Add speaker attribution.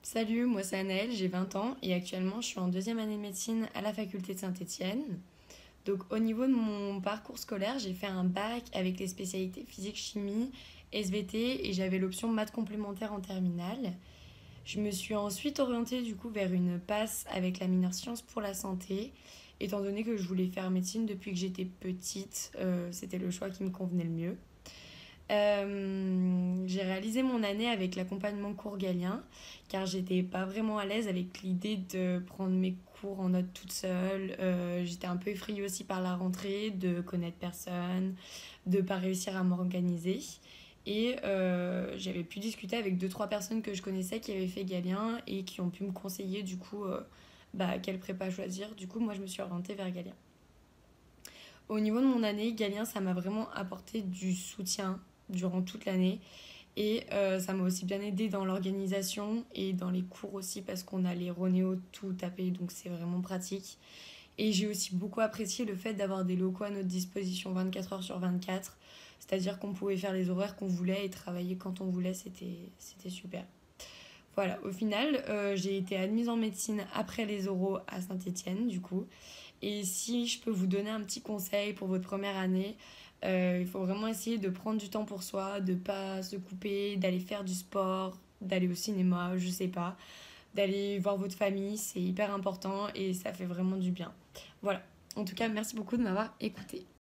Speaker 1: Salut, moi c'est Anaëlle, j'ai 20 ans et actuellement je suis en deuxième année de médecine à la faculté de Saint-Étienne. Donc au niveau de mon parcours scolaire, j'ai fait un bac avec les spécialités physique-chimie, SVT et j'avais l'option maths complémentaire en terminale. Je me suis ensuite orientée du coup vers une passe avec la mineure sciences pour la santé, étant donné que je voulais faire médecine depuis que j'étais petite, c'était le choix qui me convenait le mieux. J'ai réalisé mon année avec l'accompagnement cours Galien car j'étais pas vraiment à l'aise avec l'idée de prendre mes cours en note toute seule. J'étais un peu effrayée aussi par la rentrée, de connaître personne, de pas réussir à m'organiser. Et j'avais pu discuter avec deux trois personnes que je connaissais qui avaient fait Galien et qui ont pu me conseiller du coup quelle prépa choisir. Du coup, moi je me suis orientée vers Galien. Au niveau de mon année, Galien, ça m'a vraiment apporté du soutien durant toute l'année. Et ça m'a aussi bien aidé dans l'organisation et dans les cours aussi parce qu'on a les Ronéo tout tapés, donc c'est vraiment pratique. Et j'ai aussi beaucoup apprécié le fait d'avoir des locaux à notre disposition 24 heures sur 24. C'est-à-dire qu'on pouvait faire les horaires qu'on voulait et travailler quand on voulait, c'était super. Voilà, au final, j'ai été admise en médecine après les oraux à Saint-Étienne, du coup. Et si je peux vous donner un petit conseil pour votre première année, il faut vraiment essayer de prendre du temps pour soi, de pas se couper, d'aller faire du sport, d'aller au cinéma, je sais pas, d'aller voir votre famille, c'est hyper important et ça fait vraiment du bien. Voilà. En tout cas, merci beaucoup de m'avoir écouté.